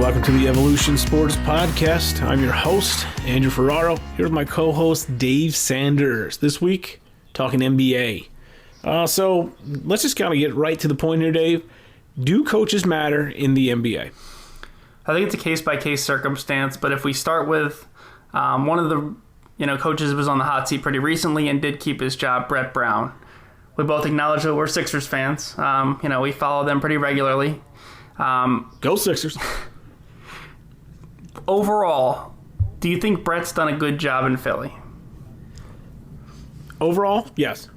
welcome to the Evolution Sports Podcast. I'm your host, Andrew Ferraro. Here's my co-host, Dave Sanders. This week, talking NBA. So let's just kind of get right to the point here, Dave. Do coaches matter in the NBA? I think it's a case-by-case circumstance, but if we start with one of the coaches was on the hot seat pretty recently and did keep his job, Brett Brown. We both acknowledge that we're Sixers fans. We follow them pretty regularly. Go Sixers. Overall, do you think Brett's done a good job in Philly? Overall, yes.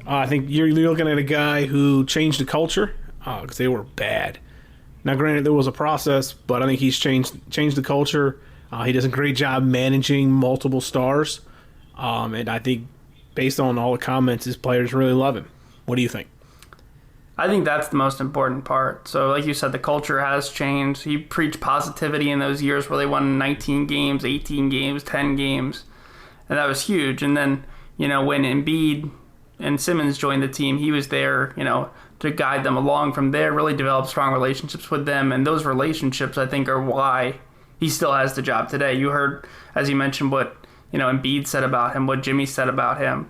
I think you're looking at a guy who changed the culture because they were bad. Now, granted, there was a process, but I think he's changed the culture. He does a great job managing multiple stars. And I think based on all the comments, his players really love him. What do you think? I think that's the most important part. So like you said, the culture has changed. He preached positivity in those years where they won 19 games, 18 games, 10 games. And that was huge. And then, when Embiid and Simmons joined the team, he was there, to guide them along from there, really develop strong relationships with them. And those relationships, I think, are why he still has the job today. You heard, as you mentioned, what, Embiid said about him, what Jimmy said about him.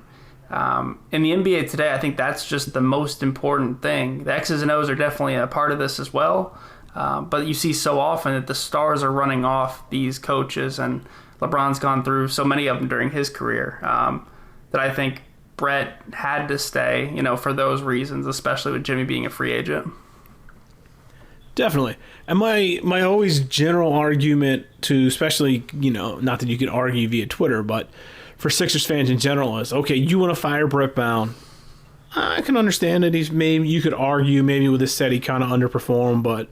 In the NBA today, I think that's just the most important thing. The X's and O's are definitely a part of this as well. But you see so often that the stars are running off these coaches, and LeBron's gone through so many of them during his career that I think Brett had to stay, for those reasons, especially with Jimmy being a free agent. Definitely. And my always general argument to, especially, not that you could argue via Twitter, but for Sixers fans in general is, okay, you want to fire Brett Brown. I can understand it. You could argue maybe with this set he kind of underperformed, but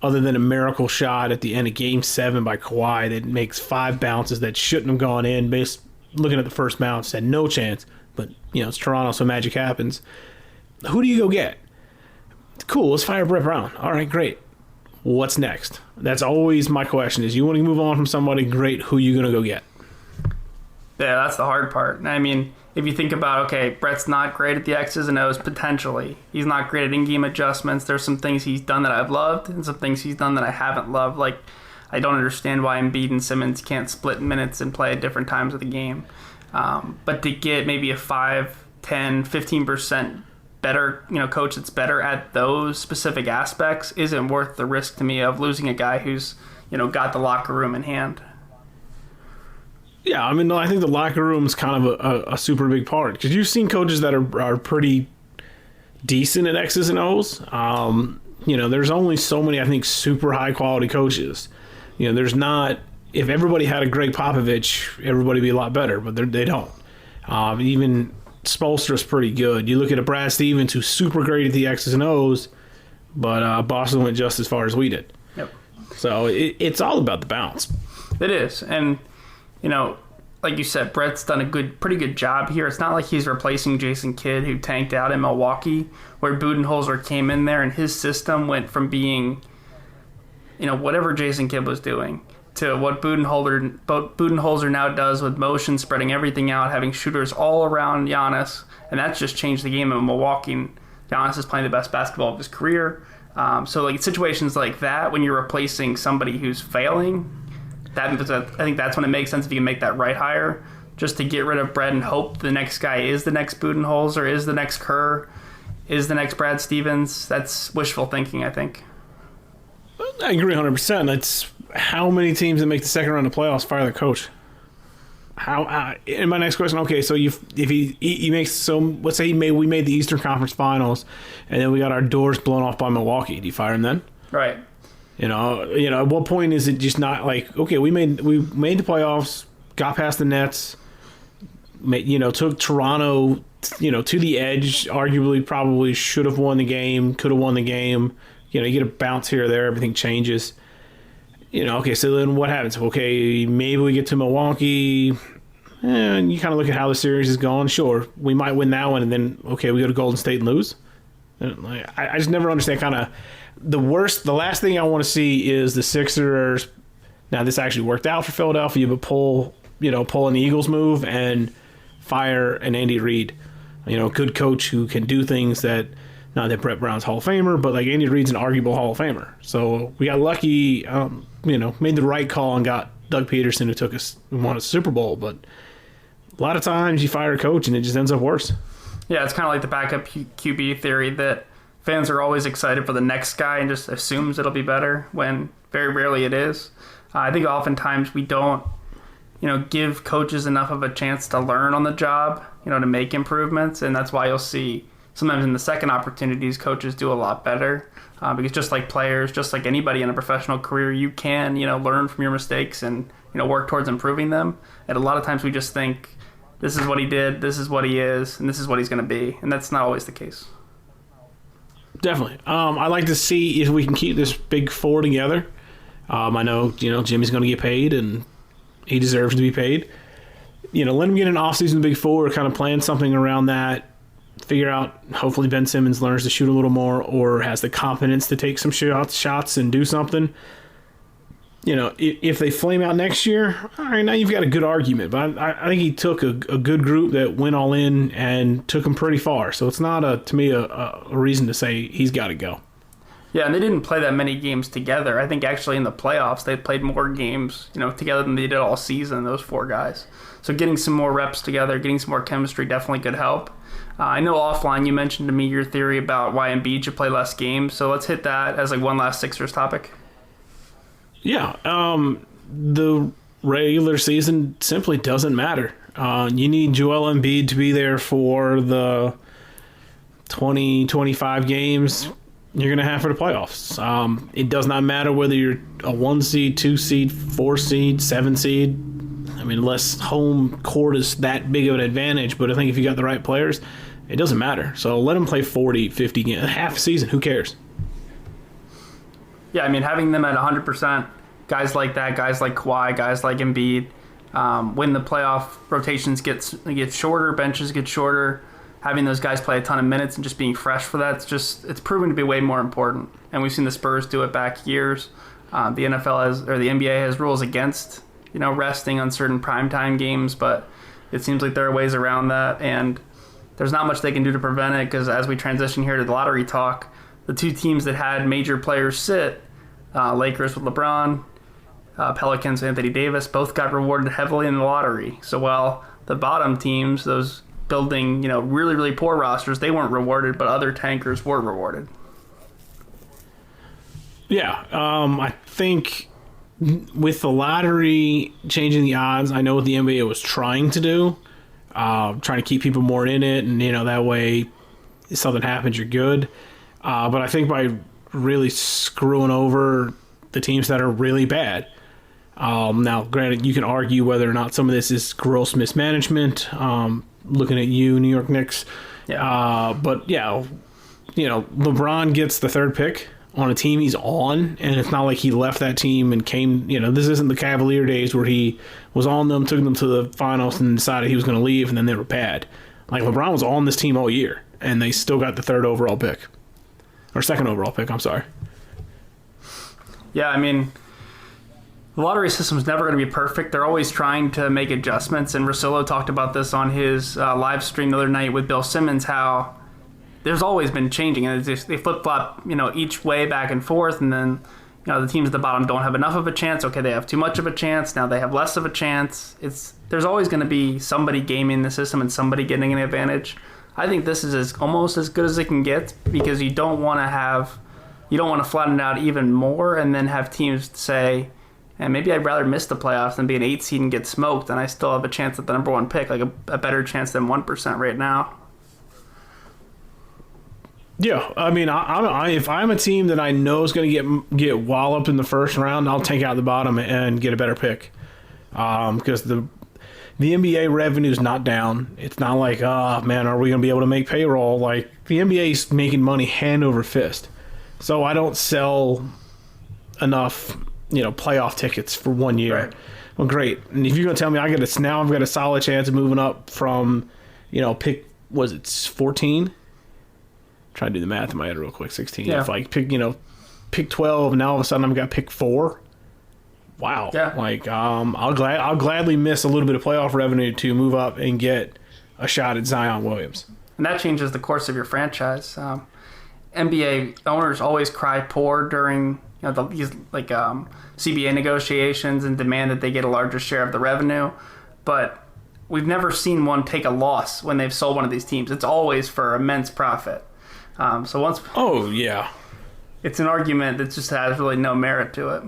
other than a miracle shot at the end of Game 7 by Kawhi that makes 5 bounces that shouldn't have gone in, based looking at the first bounce, had no chance. But, it's Toronto, so magic happens. Who do you go get? Cool, let's fire Brett Brown. All right, great. What's next? That's always my question is, you want to move on from somebody, great, who are you going to go get? Yeah, that's the hard part. I mean, if you think about, okay, Brett's not great at the X's and O's potentially. He's not great at in-game adjustments. There's some things he's done that I've loved and some things he's done that I haven't loved. Like, I don't understand why Embiid and Simmons can't split minutes and play at different times of the game. But to get maybe a 5, 10, 15% better, coach that's better at those specific aspects isn't worth the risk to me of losing a guy who's, got the locker room in hand. Yeah, I mean, I think the locker room is kind of a super big part because you've seen coaches that are pretty decent at X's and O's. There's only so many, I think, super high quality coaches. There's not. If everybody had a Greg Popovich, everybody would be a lot better, but they don't. Even Spoelstra's pretty good. You look at a Brad Stevens who's super great at the X's and O's, but Boston went just as far as we did. Yep. So it's all about the balance. It is, and like you said, Brett's done a pretty good job here. It's not like he's replacing Jason Kidd, who tanked out in Milwaukee, where Budenholzer came in there and his system went from being, whatever Jason Kidd was doing, to what Budenholzer now does with motion, spreading everything out, having shooters all around Giannis, and that's just changed the game of Milwaukee. Giannis is playing the best basketball of his career. So like situations like that, when you're replacing somebody who's failing, I think that's when it makes sense if you can make that right hire, just to get rid of Brett and hope the next guy is the next Budenholzer, is the next Kerr, is the next Brad Stevens. That's wishful thinking, I think. I agree 100%. That's how many teams that make the second round of playoffs fire their coach. And my next question, okay, so if he makes, so let's say we made the Eastern Conference Finals, and then we got our doors blown off by Milwaukee. Do you fire him then? Right. At what point is it just not like, okay, we made the playoffs, got past the Nets, took Toronto, to the edge, arguably probably should have won the game, could have won the game. You get a bounce here or there, everything changes. Okay, so then what happens? Okay, maybe we get to Milwaukee, and you kind of look at how the series is going. Sure, we might win that one, and then, okay, we go to Golden State and lose. I just never understand kind of the last thing I want to see is the Sixers. Now, this actually worked out for Philadelphia, but pull an Eagles move and fire an Andy Reid. Good coach who can do things that Not that Brett Brown's Hall of Famer, but like Andy Reid's an arguable Hall of Famer. So we got lucky, made the right call and got Doug Peterson, who won a Super Bowl. But a lot of times you fire a coach and it just ends up worse. Yeah, it's kind of like the backup QB theory that fans are always excited for the next guy and just assumes it'll be better when very rarely it is. I think oftentimes we don't, give coaches enough of a chance to learn on the job, to make improvements. And that's why you'll see sometimes in the second opportunities, coaches do a lot better. Because just like players, just like anybody in a professional career, you can, learn from your mistakes and, work towards improving them. And a lot of times we just think, this is what he did, this is what he is, and this is what he's going to be. And that's not always the case. Definitely. I'd like to see if we can keep this big four together. I know, Jimmy's going to get paid, and he deserves to be paid. Let him get an offseason big four, kind of plan something around that, figure out, hopefully Ben Simmons learns to shoot a little more or has the confidence to take some shots and do something. If they flame out next year, all right, now you've got a good argument. But I think he took a good group that went all in and took them pretty far. So it's not, to me, a reason to say he's got to go. Yeah, and they didn't play that many games together. I think actually in the playoffs they played more games, together than they did all season, those four guys. So getting some more reps together, getting some more chemistry definitely could help. I know offline you mentioned to me your theory about why Embiid should play less games. So let's hit that as one last Sixers topic. Yeah, the regular season simply doesn't matter. You need Joel Embiid to be there for the 20, 25 games you're going to have for the playoffs. It does not matter whether you're a 1 seed, 2 seed, 4 seed, 7 seed. Unless home court is that big of an advantage. But I think if you got the right players, it doesn't matter. So let them play 40, 50 games, half a season. Who cares? Yeah, having them at 100%, guys like that, guys like Kawhi, guys like Embiid, when the playoff rotations get shorter, benches get shorter, having those guys play a ton of minutes and just being fresh for that, it's proven to be way more important. And we've seen the Spurs do it back years. The NBA has rules against, resting on certain primetime games, but it seems like there are ways around that, and there's not much they can do to prevent it because as we transition here to the lottery talk, the two teams that had major players sit, Lakers with LeBron, Pelicans with Anthony Davis, both got rewarded heavily in the lottery. So while the bottom teams, those building, really, really poor rosters, they weren't rewarded, but other tankers were rewarded. Yeah, I think with the lottery changing the odds, I know what the NBA was trying to do, trying to keep people more in it, and that way if something happens, you're good. But I think by really screwing over the teams that are really bad. Now, granted, you can argue whether or not some of this is gross mismanagement. Looking at you, New York Knicks. Yeah. But yeah, LeBron gets the third pick on a team he's on, and it's not like he left that team and came, this isn't the Cavalier days where he was on them, took them to the finals, and decided he was going to leave, and then they were bad. Like, LeBron was on this team all year, and they still got the second overall pick, I'm sorry. Yeah, the lottery system's never going to be perfect. They're always trying to make adjustments, and Russillo talked about this on his live stream the other night with Bill Simmons, how there's always been changing, and they flip-flop, each way back and forth, and then, the teams at the bottom don't have enough of a chance. Okay, they have too much of a chance. Now they have less of a chance. There's always going to be somebody gaming the system and somebody getting an advantage. I think this is almost as good as it can get because you don't want to flatten it out even more and then have teams say, and maybe I'd rather miss the playoffs than be an 8 seed and get smoked, and I still have a chance at the number 1 pick, like a better chance than 1% right now. Yeah, if I'm a team that I know is going to get walloped in the first round, I'll tank out the bottom and get a better pick. Because the NBA revenue is not down. It's not like, are we going to be able to make payroll? Like, the NBA is making money hand over fist. So I don't sell enough, playoff tickets for 1 year. Right. Well, great. And if you're going to tell me I've got a solid chance of moving up from, pick, was it 14? Try to do the math in my head real quick. 16. Yeah. If I pick 12, and now all of a sudden I've got pick 4. Wow. Yeah. Like, I'll gladly miss a little bit of playoff revenue to move up and get a shot at Zion Williams. And that changes the course of your franchise. NBA owners always cry poor during these CBA negotiations and demand that they get a larger share of the revenue, but we've never seen one take a loss when they've sold one of these teams. It's always for immense profit. Oh yeah, it's an argument that just has really no merit to it.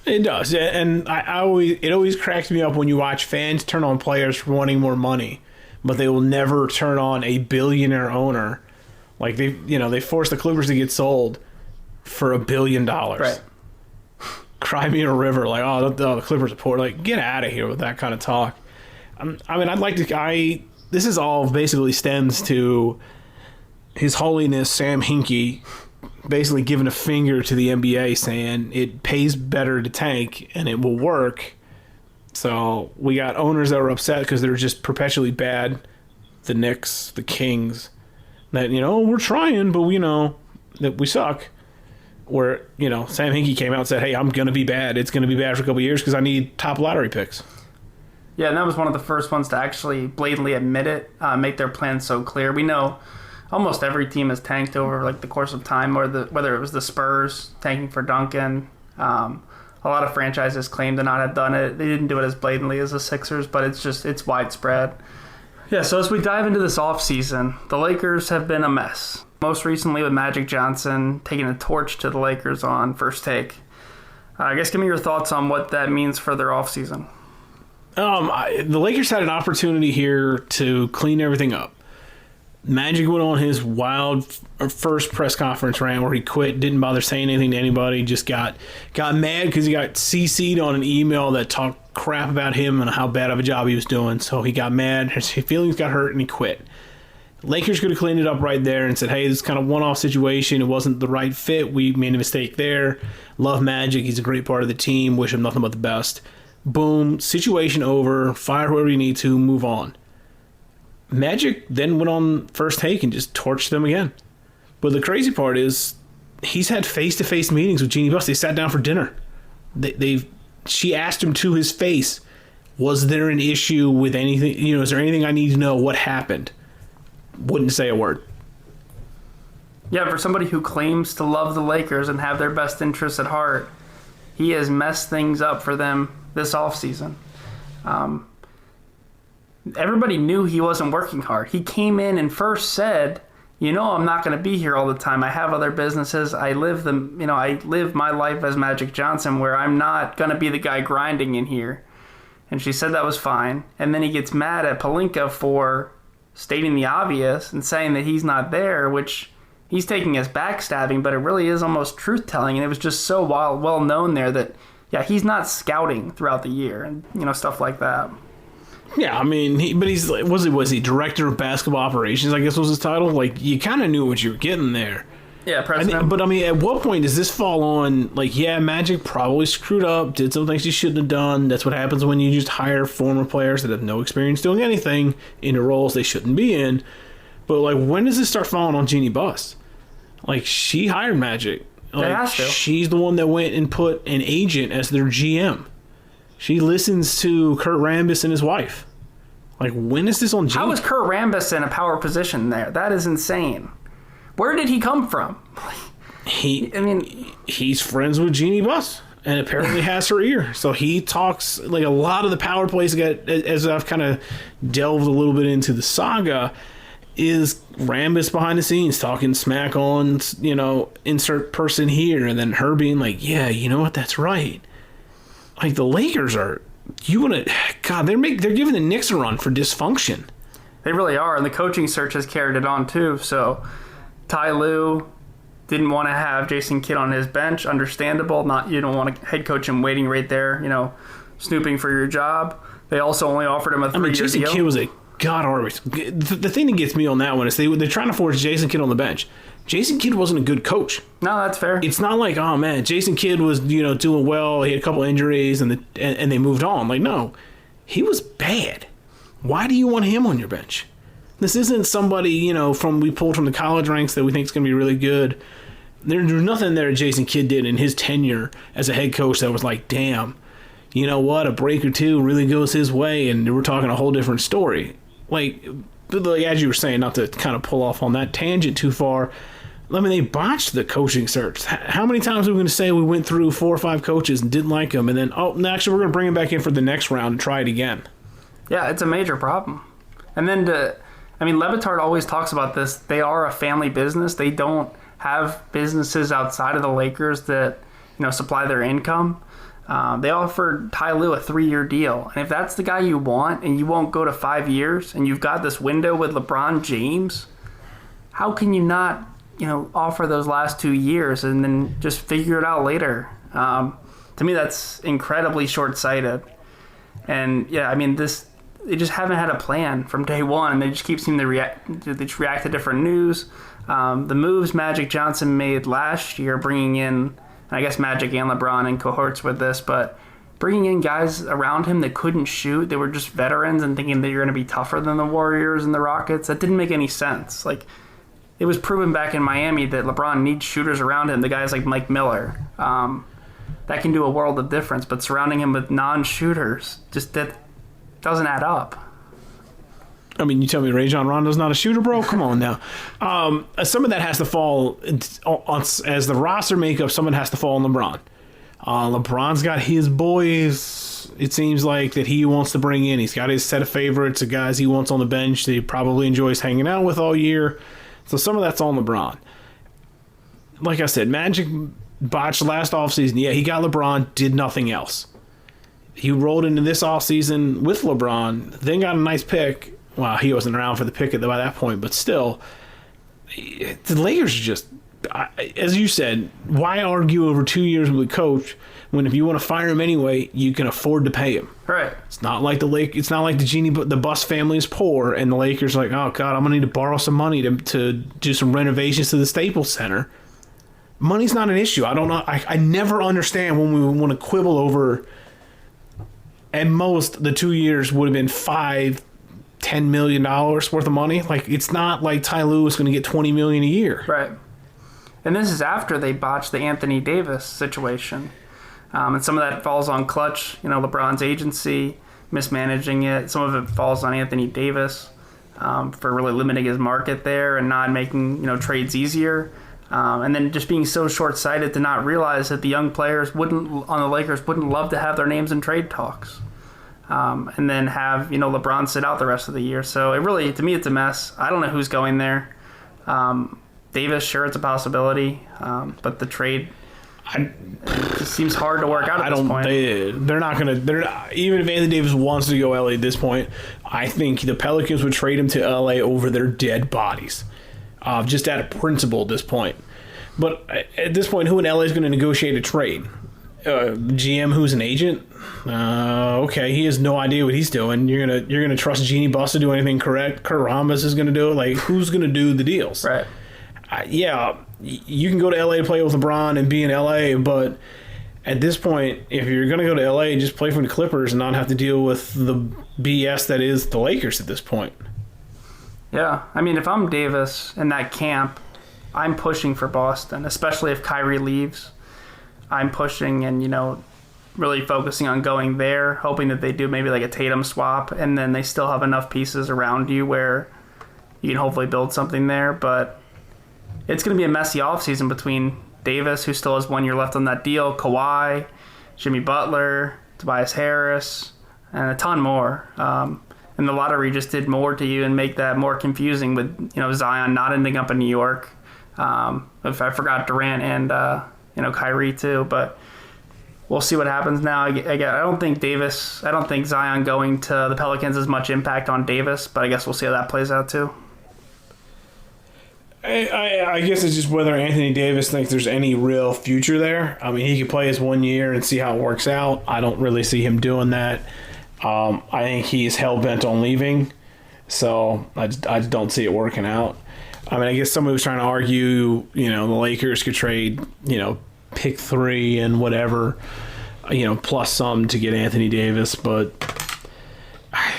It does, and it always cracks me up when you watch fans turn on players for wanting more money, but they will never turn on a billionaire owner. Like they forced the Clippers to get sold for $1 billion. Right. Cry me a river. Like, the Clippers are poor. Like, get out of here with that kind of talk. This is all basically stems to His Holiness Sam Hinkie basically giving a finger to the NBA saying it pays better to tank and it will work. So we got owners that were upset because they're just perpetually bad. The Knicks, the Kings, that, we're trying, but we know that we suck. Where, Sam Hinkie came out and said, hey, I'm going to be bad. It's going to be bad for a couple of years because I need top lottery picks. Yeah, and that was one of the first ones to actually blatantly admit it, make their plans so clear. We know almost every team has tanked over the course of time, whether it was the Spurs tanking for Duncan. A lot of franchises claim to not have done it. They didn't do it as blatantly as the Sixers, but it's widespread. Yeah, so as we dive into this offseason, the Lakers have been a mess. Most recently with Magic Johnson taking the torch to the Lakers on First Take. I guess give me your thoughts on what that means for their offseason. The Lakers had an opportunity here to clean everything up. Magic went on his wild first press conference rant where he quit, didn't bother saying anything to anybody, just got mad because he got CC'd on an email that talked crap about him and how bad of a job he was doing. So he got mad, his feelings got hurt, and he quit. Lakers could have cleaned it up right there and said, hey, this is kind of one-off situation. It wasn't the right fit. We made a mistake there. Love Magic. He's a great part of the team. Wish him nothing but the best. Boom. Situation over. Fire whoever you need to. Move on. Magic then went on First Take and just torched them again. But the crazy part is he's had face-to-face meetings with Jeannie Buss. They sat down for dinner. She asked him to his face, was there an issue with anything? Is there anything I need to know? What happened? Wouldn't say a word. Yeah, for somebody who claims to love the Lakers and have their best interests at heart, he has messed things up for them this offseason. Everybody knew he wasn't working hard. He came in and first said, I'm not going to be here all the time. I have other businesses. I live my life as Magic Johnson where I'm not going to be the guy grinding in here. And she said that was fine. And then he gets mad at Pelinka for stating the obvious and saying that he's not there, which he's taking as backstabbing, but it really is almost truth-telling. And it was just so well known there that, he's not scouting throughout the year and, stuff like that. Yeah, was he director of basketball operations, I guess was his title? Like, you kind of knew what you were getting there. Yeah, president. At what point does this fall on, Magic probably screwed up, did some things he shouldn't have done. That's what happens when you just hire former players that have no experience doing anything into roles they shouldn't be in. But, when does this start falling on Jeannie Buss? She hired Magic. She's the one that went and put an agent as their GM. She listens to Kurt Rambis and his wife. When is this on Jeannie? How is Kurt Rambis in a power position there? That is insane. Where did he come from? He's friends with Jeannie Buss and apparently has her ear. So he talks a lot of the power plays. As I've kind of delved a little bit into the saga, is Rambis behind the scenes talking smack on insert person here, and then her being yeah, you know what, that's right. The Lakers are. They're giving the Knicks a run for dysfunction. They really are, and the coaching search has carried it on too. So Ty Lue didn't want to have Jason Kidd on his bench. Understandable. You don't want to head coach him waiting right there, snooping for your job. They also only offered him a 3-year deal. Jason Kidd was a god-awful. The thing that gets me on that one is they're trying to force Jason Kidd on the bench. Jason Kidd wasn't a good coach. No, that's fair. It's not oh man, Jason Kidd was doing well. He had a couple injuries and they moved on. No, he was bad. Why do you want him on your bench? This isn't somebody we pulled from the college ranks that we think is going to be really good. There's nothing there Jason Kidd did in his tenure as a head coach that was damn, you know what, a break or two really goes his way, and we're talking a whole different story. As you were saying, not to kind of pull off on that tangent too far, I mean, they botched the coaching search. How many times are we going to say we went through 4 or 5 coaches and didn't like them, and then, actually, we're going to bring him back in for the next round and try it again? Yeah, it's a major problem. And then, Levitard always talks about this. They are a family business. They don't have businesses outside of the Lakers that, supply their income. They offered Ty Lue a 3-year deal. And if that's the guy you want and you won't go to 5 years and you've got this window with LeBron James, how can you not, offer those last 2 years and then just figure it out later? To me, that's incredibly short-sighted. And, they just haven't had a plan from day one. They just keep seeming to react to different news. The moves Magic Johnson made last year, bringing in, I guess Magic and LeBron in cohorts with this, but bringing in guys around him that couldn't shoot, they were just veterans and thinking that you're going to be tougher than the Warriors and the Rockets, that didn't make any sense. Like, it was proven back in Miami that LeBron needs shooters around him, the guys like Mike Miller. That can do a world of difference, but surrounding him with non-shooters, just that doesn't add up. I mean, you tell me Rajon Rondo's not a shooter, bro? Come on now. Some of that has to fall on, as the roster makeup, someone has to fall on LeBron. LeBron's got his boys, it seems like, that he wants to bring in. He's got his set of favorites, the guys he wants on the bench that he probably enjoys hanging out with all year. So some of that's on LeBron. Like I said, Magic botched last offseason. Yeah, he got LeBron, did nothing else. He rolled into this offseason with LeBron, then got a nice pick. Well, he wasn't around for the pick by that point, but still, the Lakers are just, as you said, why argue over 2 years with a coach when if you want to fire him anyway, you can afford to pay him? Right. It's not like the Bus family is poor and the Lakers are like, oh God, I'm gonna need to borrow some money to do some renovations to the Staples Center. Money's not an issue. I don't know. I never understand when we want to quibble over. At most, the 2 years would have been $5-10 million worth of money. Like, it's not like Ty Lue is going to get $20 million a year. Right. And this is after they botched the Anthony Davis situation. And some of that falls on Clutch, LeBron's agency, mismanaging it. Some of it falls on Anthony Davis for really limiting his market there and not making, trades easier. And then just being so short-sighted to not realize that the young players on the Lakers wouldn't love to have their names in trade talks. And then have, LeBron sit out the rest of the year. So to me, it's a mess. I don't know who's going there. Davis, sure, it's a possibility. But the trade just seems hard to work out at this point. They're not going to, even if Anthony Davis wants to go LA at this point, I think the Pelicans would trade him to LA over their dead bodies. Just out of principle at this point. But at this point, who in LA is going to negotiate a trade? GM who's an agent? Okay, he has no idea what he's doing. You're gonna trust Jeannie Buss to do anything correct? Kurt Rambis is going to do it? Like, who's going to do the deals? Right. Yeah, you can go to LA to play with LeBron and be in LA, but at this point, if you're going to go to LA, just play for the Clippers and not have to deal with the BS that is the Lakers at this point. Yeah, I mean, if I'm Davis in that camp, I'm pushing for Boston, especially if Kyrie leaves. I'm pushing and, really focusing on going there, hoping that they do maybe like a Tatum swap, and then they still have enough pieces around you where you can hopefully build something there. But it's going to be a messy offseason between Davis, who still has 1 year left on that deal, Kawhi, Jimmy Butler, Tobias Harris, and a ton more. And the lottery just did more to you and make that more confusing with, Zion not ending up in New York. If I forgot Durant and, Kyrie too, but we'll see what happens now. I don't think Zion going to the Pelicans has much impact on Davis, but I guess we'll see how that plays out too. I guess it's just whether Anthony Davis thinks there's any real future there. I mean, he could play his 1 year and see how it works out. I don't really see him doing that. I think he's hell-bent on leaving, so I just don't see it working out. I mean, I guess somebody was trying to argue, the Lakers could trade, pick 3 and whatever, plus some to get Anthony Davis, but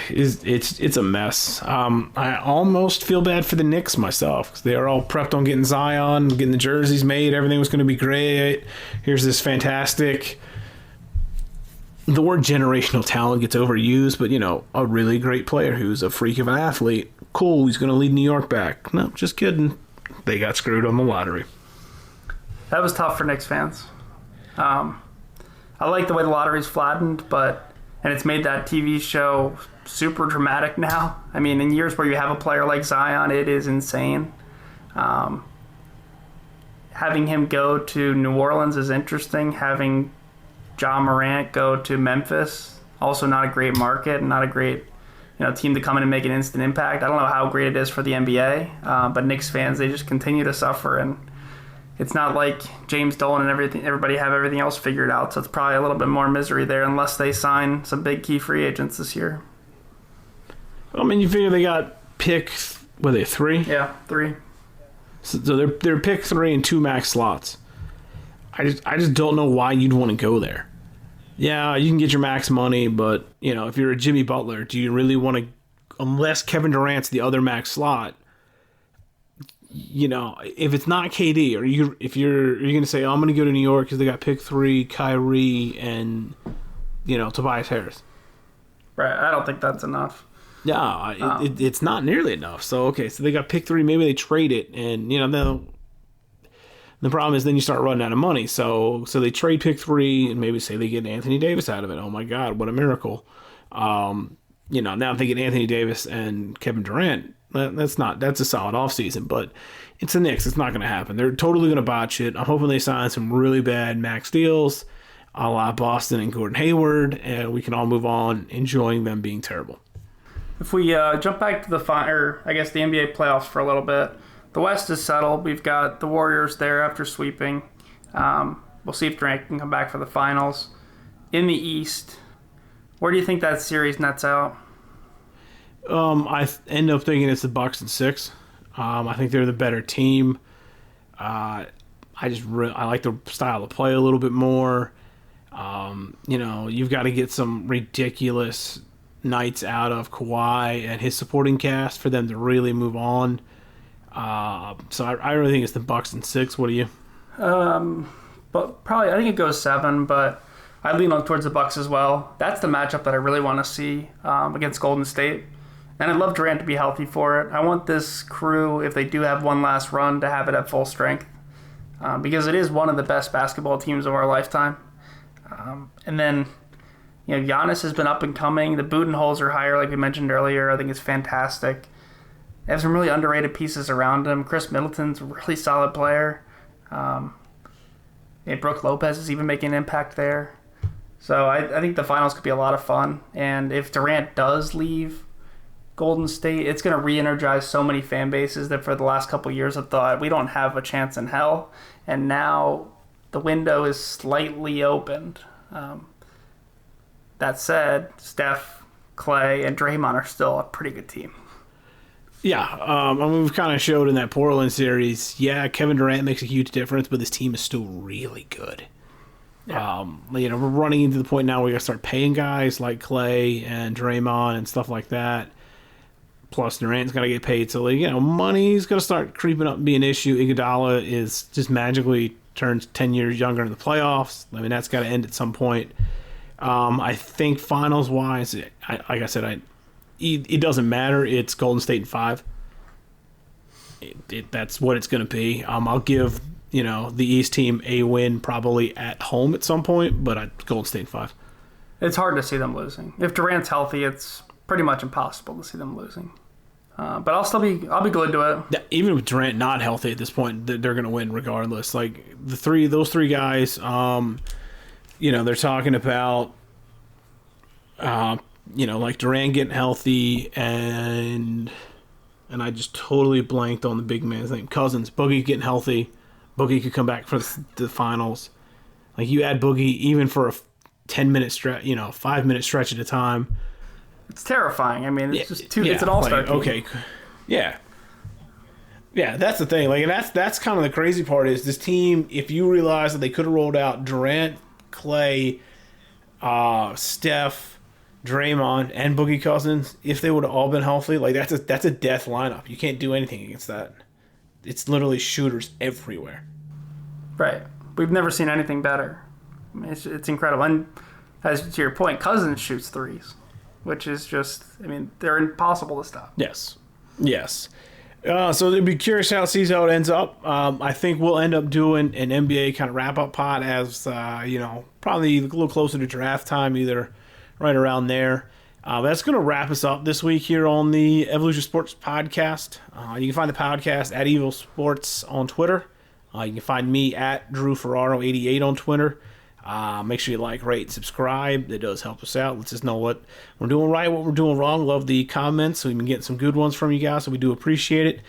it's a mess. I almost feel bad for the Knicks myself, because they are all prepped on getting Zion, getting the jerseys made, everything was going to be great. Here's this fantastic... The word generational talent gets overused, but, a really great player who's a freak of an athlete. Cool, he's going to lead New York back. No, just kidding. They got screwed on the lottery. That was tough for Knicks fans. I like the way the lottery's flattened, and it's made that TV show super dramatic now. I mean, in years where you have a player like Zion, it is insane. Having him go to New Orleans is interesting. Having John Morant go to Memphis, also not a great market, and not a great team to come in and make an instant impact. I don't know how great it is for the NBA, but Knicks fans, they just continue to suffer, and it's not like James Dolan and everybody have everything else figured out, so it's probably a little bit more misery there unless they sign some big key free agents this year. I mean, you figure they got pick, were they 3? Yeah, 3. So they're pick 3 and 2 max slots. I just don't know why you'd want to go there. Yeah, you can get your max money, but if you're a Jimmy Butler, do you really want to? Unless Kevin Durant's the other max slot, if it's not KD, or if you're going to say, oh, I'm going to go to New York because they got pick 3, Kyrie, and Tobias Harris. Right, I don't think that's enough. Yeah, it's not nearly enough. So so they got pick 3, maybe they trade it, and the problem is then you start running out of money. So they trade pick 3 and maybe say they get Anthony Davis out of it. Oh my God, what a miracle! Now if they get Anthony Davis and Kevin Durant, that's a solid offseason. But it's the Knicks. It's not going to happen. They're totally going to botch it. I'm hoping they sign some really bad max deals, a la Boston and Gordon Hayward, and we can all move on enjoying them being terrible. If we jump back to the NBA playoffs for a little bit. The West is settled. We've got the Warriors there after sweeping. We'll see if Durant can come back for the finals. In the East, where do you think that series nets out? I end up thinking it's the Bucks in 6. I think they're the better team. I like the style of play a little bit more. You've got to get some ridiculous nights out of Kawhi and his supporting cast for them to really move on. So I really think it's the Bucks in 6. What do you? But probably I think it goes 7, but I lean on towards the Bucks as well. That's the matchup that I really want to see against Golden State, and I'd love Durant to be healthy for it. I want this crew, if they do have one last run, to have it at full strength because it is one of the best basketball teams of our lifetime. And then Giannis has been up and coming. The Budenholzer are higher, like we mentioned earlier. I think it's fantastic. They have some really underrated pieces around him. Chris Middleton's a really solid player. Brook Lopez is even making an impact there. So I think the finals could be a lot of fun. And if Durant does leave Golden State, it's going to re-energize so many fan bases that for the last couple of years have thought we don't have a chance in hell. And now the window is slightly opened. That said, Steph, Clay, and Draymond are still a pretty good team. Yeah, we've kind of showed in that Portland series, Kevin Durant makes a huge difference, but this team is still really good. Yeah. We're running into the point now where we got to start paying guys like Clay and Draymond and stuff like that. Plus, Durant's got to get paid. So, money's going to start creeping up and be an issue. Iguodala is just magically turns 10 years younger in the playoffs. I mean, that's got to end at some point. I think finals-wise, like I said, it doesn't matter. It's Golden State in 5. That's what it's going to be. I'll give the East team a win probably at home at some point, but Golden State in 5. It's hard to see them losing. If Durant's healthy, it's pretty much impossible to see them losing. But I'll be glued to it. Yeah, even with Durant not healthy at this point, they're going to win regardless. Like those three guys, they're talking about. Like Durant getting healthy, and I just totally blanked on the big man's name. Cousins, Boogie getting healthy. Boogie could come back for the finals. Like you add Boogie even for a 10-minute stretch, 5-minute stretch at a time. It's terrifying. I mean, it's just too. It's an all-star team. Okay, yeah. That's the thing. Like, and that's kind of the crazy part is this team. If you realize that they could have rolled out Durant, Clay, Steph, Draymond, and Boogie Cousins, if they would have all been healthy, like that's a death lineup. You can't do anything against that. It's literally shooters everywhere. Right. We've never seen anything better. I mean, it's incredible. And as to your point, Cousins shoots threes, which is just, they're impossible to stop. Yes. So it'd be curious how see how it ends up. I think we'll end up doing an NBA kind of wrap up pod as probably a little closer to draft time, either right around there. That's going to wrap us up this week here on the Evolution Sports Podcast. You can find the podcast at Evil Sports on Twitter. You can find me at Drew Ferraro 88 on Twitter. Make sure you like, rate, subscribe. It does help us out. Lets us know what we're doing right, what we're doing wrong. Love the comments. We've been getting some good ones from you guys, so we do appreciate it.